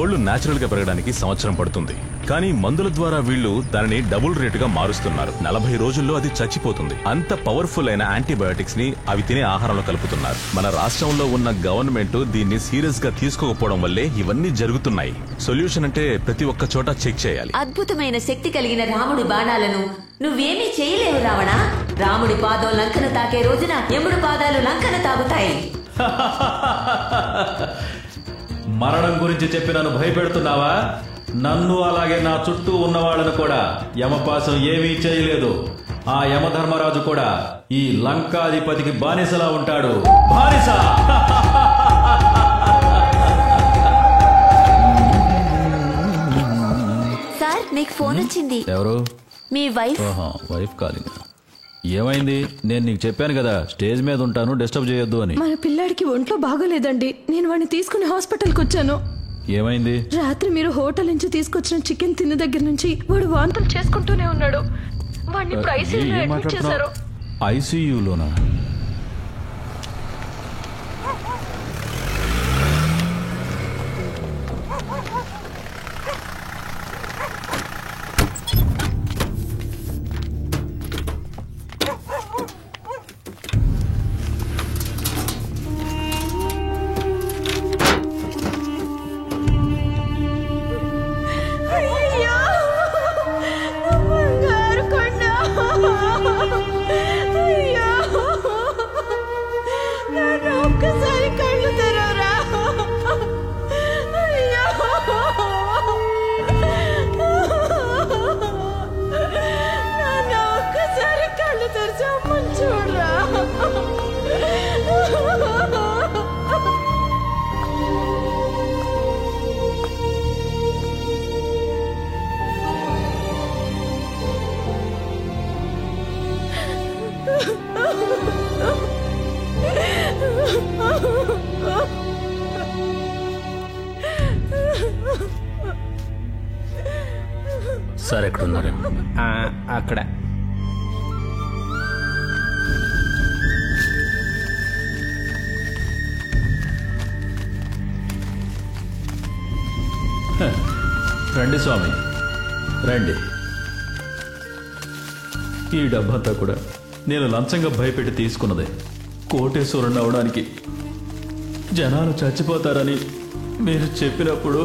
Gold natural గా పెరగడానికి సంవత్సరం పడుతుంది, కానీ మందుల ద్వారా వీళ్ళు దానిని డబుల్ రేటుగా మారుస్తున్నారు. 40 రోజుల్లో అది చచ్చిపోతుంది. అంత పవర్ఫుల్ అయిన యాంటీబయాటిక్స్ ని అవి తినే ఆహారంలో కలుపుతున్నారు. మన రాష్ట్రంలో ఉన్న గవర్నమెంట్ దీన్ని సీరియస్ గా తీసుకోకపోవడం వల్లే ఇవన్నీ జరుగుతున్నాయి. సొల్యూషన్ అంటే ప్రతి ఒక్క చోట చెక్ చేయాలి. అద్భుతమైన శక్తి కలిగిన రాముడి బాణాలను నువ్వేమీ చేయలేవు రావణ. రాముడి పాదం లంకను తాకే రోజున యముడి పాదాలు లంకను తాగుతాయి. మరణం గురించి చెప్పి నన్ను భయపెడుతున్నావా? నన్ను అలాగే నా చుట్టూ ఉన్న వాళ్ళను కూడా యమపాసం ఏమీ చేయలేదు. ఆ యమధర్మరాజు కూడా ఈ లంకాధిపతికి బానిసలా ఉంటాడు. బానిస. సార్ మీకు ఫోన్ వచ్చింది. ఎవరు? మీ వైఫ్. Wife calling. ఏమైంది? నేను నీకు చెప్పాను కదా స్టేజ్ మీద ఉంటాను, డిస్టర్బ్ చేయొద్దు అని. మన పిల్లాడికి ఒంట్లో బాగోలేదండి, నేను వాడిని తీసుకుని హాస్పిటల్కి వచ్చాను. ఏమైంది? రాత్రి మీరు హోటల్ నుంచి తీసుకొచ్చిన చికెన్ తిన్న దగ్గర నుంచి వాడు వాంతులు చేసుకుంటూనే ఉన్నాడు. వాడిని ఇప్పుడు ఐసీయూలో అడ్మిట్ చేశారు. ఐసీయూలోనా? సార్ ఎక్కడున్నారు? అక్కడ. రండి స్వామి, రండి. ఈ డబ్బంతా కూడా నేను లంచంగా భయపెట్టి తీసుకున్నదే. కోటేశ్వరుని అవడానికి జనాలు చచ్చిపోతారని మీరు చెప్పినప్పుడు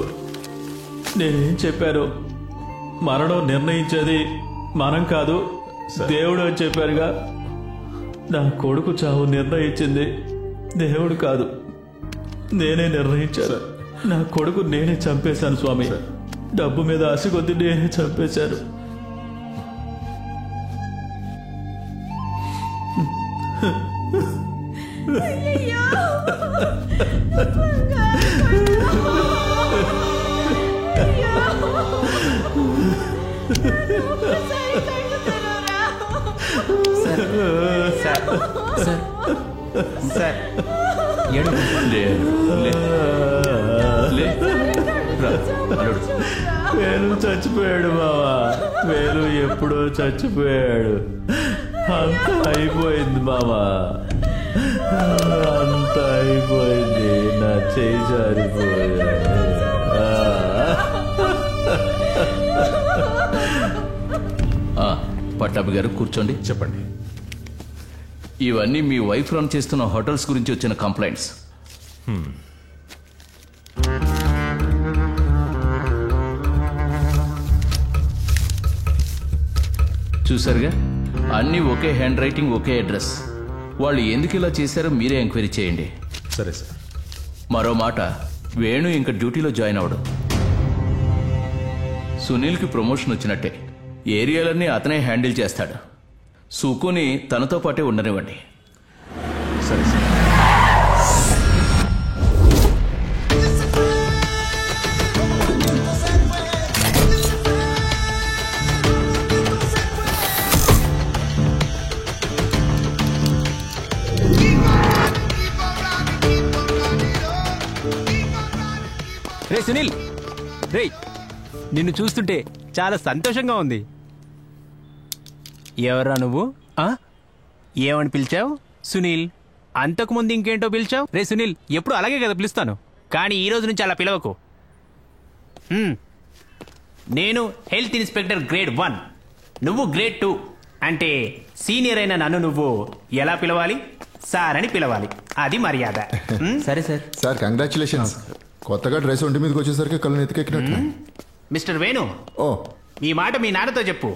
నేనేం చెప్పాను? మరణం నిర్ణయించేది మనం కాదు, దేవుడు అని చెప్పారుగా. నా కొడుకు చావు నిర్ణయించింది దేవుడు కాదు, నేనే నిర్ణయించాను. నా కొడుకు నేనే చంపేశాను స్వామి. డబ్బు మీద ఆశ కొద్ది నేనే చంపేశాను. వేలు చచ్చిపోయాడు బావా, వేలు ఎప్పుడో చచ్చిపోయాడు. అంత అయిపోయింది బావా, అంత అయిపోయింది. నా చేయి జారిపోయాడు. పట్టాభి గారు కూర్చోండి. చెప్పండి. ఇవన్నీ మీ వైఫ్ రన్ చేస్తున్న హోటల్స్ గురించి వచ్చిన కంప్లైంట్స్. చూసారుగా, అన్నీ ఒకే హ్యాండ్ రైటింగ్, ఒకే అడ్రస్. వాళ్ళు ఎందుకు ఇలా చేశారో మీరే ఎంక్వైరీ చేయండి. సరే సార్. మరో మాట, వేణు ఇంకా డ్యూటీలో జాయిన్ అవడం. సునీల్కి ప్రమోషన్ వచ్చినట్టే. ఏరియాలన్నీ అతనే హ్యాండిల్ చేస్తాడు. సుకుని తనతో పాటే ఉండనివ్వండి. సరే సార్. రే సునీల్, రే నిన్ను చూస్తుంటే చాలా సంతోషంగా ఉంది. ఎవరా నువ్వు? ఏమని పిలిచావు? సునీల్. అంతకుముందు ఇంకేంటో పిలిచావు? రే సునీల్, ఎప్పుడు అలాగే కదా పిలుస్తాను, కానీ ఈ రోజు నుంచి అలా పిలవకు. నేను హెల్త్ ఇన్స్పెక్టర్ గ్రేడ్ 1, నువ్వు గ్రేడ్ 2. అంటే సీనియర్ అయిన నన్ను నువ్వు ఎలా పిలవాలి? సార్ అని పిలవాలి, అది మర్యాద. సరే సార్. Sir congratulations. కొత్తగా డ్రెస్ ఒంటి మీదకి వచ్చేసరికి కళ్ళు నెత్తికెక్కినట్టు. మిస్టర్ వేణు, ఓ ఈ మాట మీ నాన్నతో చెప్పు.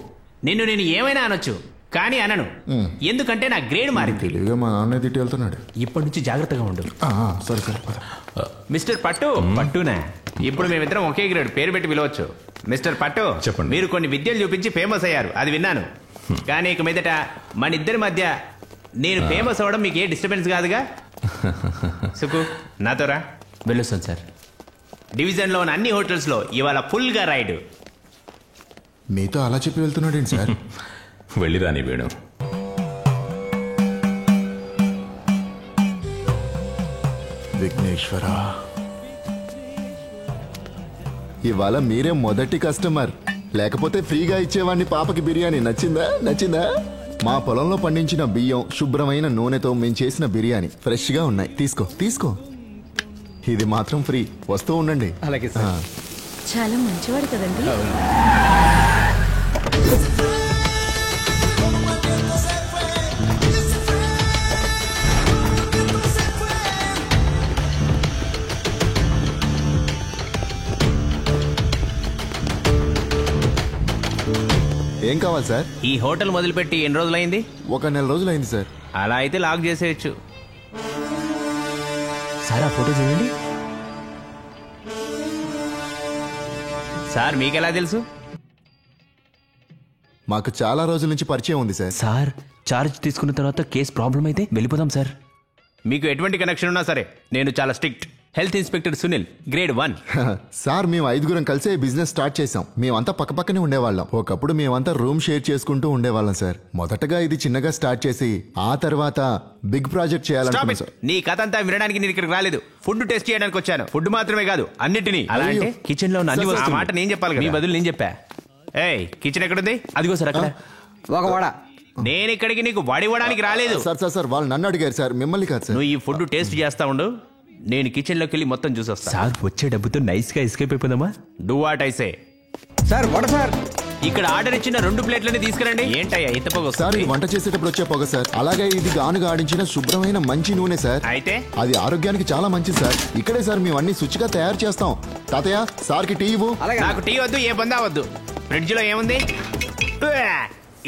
నేను ఏమైనా అనొచ్చు, కానీ అనను. ఎందుకంటే నా గ్రేడ్ మారింది. తెలివిగా మా నాన్న తిట్టి వెళ్తున్నాడు. ఇప్పటి నుంచి జాగ్రత్తగా ఉండు. సరే సరే. మిస్టర్ పట్టునా, ఇప్పుడు మేమిద్దరం ఒకే గ్రేడ్, పేరు పెట్టి పిలవచ్చు. మిస్టర్ పట్టు, చెప్పండి. మీరు కొన్ని విద్యలు చూపించి ఫేమస్ అయ్యారు, అది విన్నాను. కానీ ఇక మీదట మన ఇద్దరి మధ్య నేను ఫేమస్ అవ్వడం మీకు ఏ డిస్టర్బెన్స్ కాదుగా? సుకు, నాతో రా. వెళ్ళొస్తాను సార్. డివిజన్లో ఉన్న అన్ని హోటల్స్లో ఇవాళ ఫుల్గా రైడ్. మీతో అలా చెప్పి వెళ్తున్నాడేంటి సార్? వెళ్ళిరాని వేణు. విఘ్నేశ్వర, ఇవాళ మీరే మొదటి కస్టమర్. లేకపోతే ఫ్రీగా ఇచ్చేవాడిని. పాపకి బిర్యానీ నచ్చిందా? మా పొలంలో పండించిన బియ్యం, శుభ్రమైన నూనెతో మేము చేసిన బిర్యానీ ఫ్రెష్ గా ఉన్నాయి. తీసుకో. ఇది మాత్రం ఫ్రీ. వస్తూ ఉండండి. అలాగే సార్. చాలా మంచివాడు కదండి. ఏం కావాలి సార్? ఈ హోటల్ మొదలుపెట్టి ఎన్ని రోజులైంది? 1 నెల రోజులైంది సార్. అలా అయితే లాక్ చేసేయచ్చు. సార్, ఆ ఫోటో చూడండి. సార్, మీకెలా తెలుసు? మాకు చాలా రోజుల నుంచి పరిచయం ఉంది సార్. సార్, చార్జ్ తీసుకున్న తర్వాత కేసు ప్రాబ్లం అయితే వెళ్ళిపోదాం సార్. మీకు ఎటువంటి కనెక్షన్ ఉన్నా సరే నేను చాలా strict. Health inspector Sunil, grade 1. Sir, మేము 5 కలిసే బిజినెస్ స్టార్ట్ చేసాం. మేమంతా పక్కపక్కనే ఉండేవాళ్ళం. ఒకప్పుడు మేమంతా రూమ్ షేర్ చేసుకుంటూ ఉండేవాళ్ళం సార్. మొదటగా ఇది చిన్నగా స్టార్ట్ చేసి ఆ తర్వాత బిగ్ ప్రాజెక్ట్ చేయాలనుకున్నాం సార్. నీ కథ అంతా వినడానికి నేను ఇక్కడికి రాలేదు. ఫుడ్ టెస్ట్ చేయడానికి వచ్చాను. ఫుడ్ మాత్రమే కాదు, అన్నిటినీ. అలా అంటే కిచెన్ లో ఉన్న అన్ని వస్తువులు. ఆ మాట నేను చెప్పాలి కదా. మీ బదులు నేను చెప్పా. ఏయ్, కిచెన్ ఎక్కడుంది? అదిగో సార్, అక్కడ. ఒక వాడ. నేను ఇక్కడికి నీకు వడివ్వడానికి రాలేదు. సార్ వాళ్ళు నన్ను అడిగారు సార్, మిమ్మల్ని కాదు సార్. నువ్వు ఈ ఫుడ్ టేస్ట్ చేస్తా ఉండు, నేను కిచెన్ లోకి వెళ్ళి మొత్తం చూసొస్తా. సార్, వచ్చే డబ్బుతో నైస్ గా ఎస్కేప్ అయిపోదామా? Do what I say. Sir, వాడ సార్. ఇక్కడ ఆర్డర్ ఇచ్చిన 2 ప్లేట్లని తీసుకురండి. ఏంటయ్యా ఇంత పొగ? సార్, ఈ వంట చేసేటప్పుడు వచ్చే పొగ సార్. అలాగే ఇది గానుగా ఆడించిన శుభ్రమైన మంచి నూనె సార్. అయితే అది ఆరోగ్యానికి చాలా మంచిది సార్. ఇక్కడే సార్ మేము అన్ని శుచిగా తయారు చేస్తాం. తాతయ్య, సార్కి టీ ఇవ్వు. నాకు టీ వద్దు, ఏ బందా వద్దు. ఫ్రిడ్జ్ లో ఏముంది?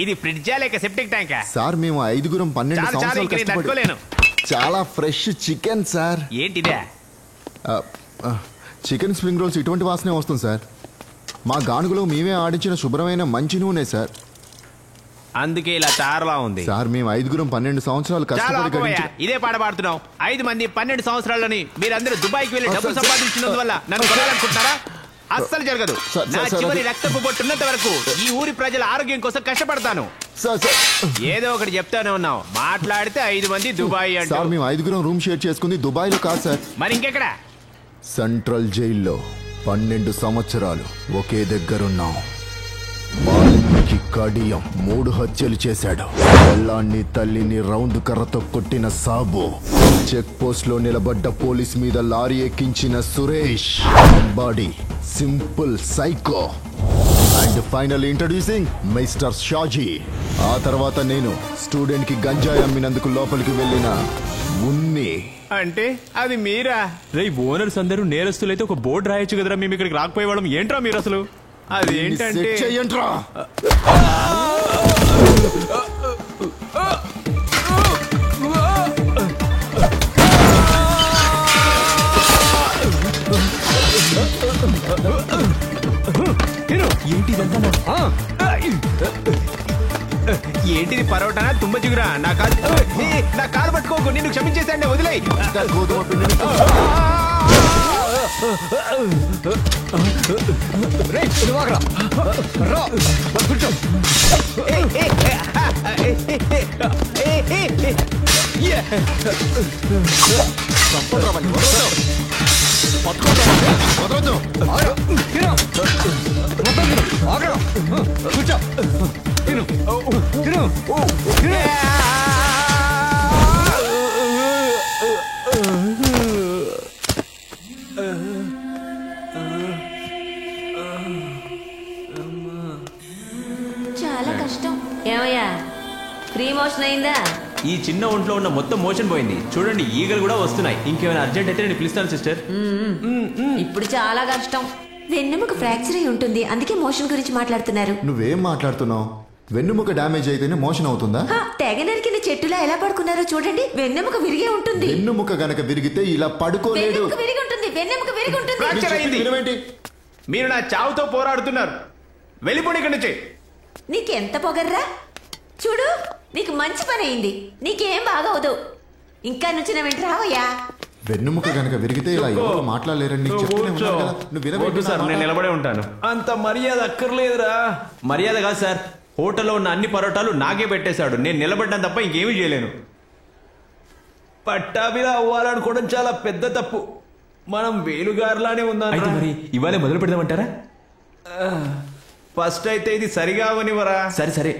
ఇది ఫ్రిడ్జా లేక సెప్టిక్ ట్యాంకా? సార్, మేము 5 12 సంవత్సరాలు కష్టపడి తట్టుకోలేను. చాలా ఫ్రెష్ చికెన్ సార్. ఏంటిదే? చికెన్ స్ప్రింగ్ రోల్స్ ఇటువంటి వాసనే వస్తుంది సార్. మా గానుగులో మేమే ఆడించిన శుభ్రమైన మంచి నూనె సార్. అందుకే ఇలా చారలా ఉంది సార్. మేము 5 12 సంవత్సరాలు కష్టపడి గడించి ఇదే పాట పాడుతున్నాం. 5 మంది 12 సంవత్సరాలని మీరందరూ దుబాయ్కి వెళ్ళి డబ్బు సంపాదించినందువల్ల నన్ను కొనాలనుకుంటున్నారా? అస్సలు జరగదు. నా చివరి రక్తపు బొట్టున్నంత వరకు ఈ ఊరి ప్రజల ఆరోగ్యం కోసం కష్టపడతాను. ఏదో ఒకటి చెప్తానే ఉన్నావు. మాట్లాడితే 5 మంది దుబాయ్ అంటే. సార్, మేము 5 రూమ్ షేర్ చేసుకుంది దుబాయ్ లో కాదు సార్. మరి ఇంకెక్కడ? సెంట్రల్ జైల్లో 12 సంవత్సరాలు ఒకే దగ్గరున్నాం. బాలికి కడియం 3 హత్యలు చేశాడు. పిల్లాన్ని తల్లిని రౌండ్ కర్రతో కొట్టిన సాబు, చెక్ పోస్ట్ లో నిలబడ్డ పోలీస్ మీద లారీ ఎక్కించిన Suresh, body simple psycho. And final introducing mister Shaji. ఆ తర్వాత నేను స్టూడెంట్ కి గంజాయి అమ్మినందుకు లోపలికి వెళ్ళిన ఉన్ని. అంటే అది మీరా? రే, ఓనర్స్ అందరూ నేరస్తులైతే ఒక బోర్డు రాయొచ్చు కదరా. మేము ఇక్కడికి రాకపోయేవాళ్ళం. ఏంట్రా మీరు అసలు? అది ఏంటంటే చెయ్యంట్రా. ఏంటిది? పరోటానా తుంబ చిగురా? నా కాలు పట్టుకోకు, నిన్ను క్షమించేసండి, వదిలేయ్. గోధుమ పిండిని ఏమయ్యా ఫ్రీ మోషన్ అయిందా? ఈ చిన్న ఒంట్లో ఉన్న మొత్తం మోషన్ పోయింది. చూడండి ఈగలు కూడా వస్తున్నాయి. ఇంకేమైనా అర్జెంట్ అయితే నేను పిలుస్తాను సిస్టర్. ఇప్పుడు చాలా కష్టం. వెన్నెముక ఫ్రాక్చర్ అయి ఉంటుంది, అందుకే మోషన్ గురించి మాట్లాడుతున్నారు. నువ్వేం మాట్లాడుతున్నావు? వెన్నుముక డ్యామేజ్ అయితేనే మోషన్ అవుతుందా? తెగ నరికిన చెట్టులా ఎలా పడుకున్నారో చూడండి. వెన్నెముక విరిగే ఉంటుంది. వెన్నుముక గనక విరిగితే ఇలా పడుకోలేడు. వెన్నెముక విరిగి ఉంటుంది, వెన్నెముక విరిగి ఉంటుంది. ఫ్రాక్చర్ అయింది. మీరు నా చావుతో పోరాడుతున్నారు. వెళ్ళిపోండి ఇక్కడి నుంచి. నీకెంత పొగర్రా? చూడు, నీకు మంచి పని అయింది. నీకేం బాగవదు. ఇంకా నుంచి వెంట రావయ్యా. వెన్నుముక గనక విరిగితే ఇలా ఎవరు మాట్లాడలేరని నీకు చెప్తూనే ఉన్నాను కదా. నువ్వు వినవద్దు సార్, నేను నిలబడే ఉంటాను. అంత మర్యాద అక్కర్లేదురా. మర్యాద కాదు సార్, హోటల్లో ఉన్న అన్ని పరోటాలు నాకే పెట్టేశాడు. నేను నిలబడ్డాను తప్ప ఇంకేమీ చేయలేను. పట్టాభిలా అవ్వాలనుకోవడం చాలా పెద్ద తప్పు. మనం వేలుగారులానే ఉందాం. మరి ఇవాళ మొదలు పెడదామంటారా? ఫస్ట్ అయితే ఇది సరిగా అవనివరా. సరే సరే.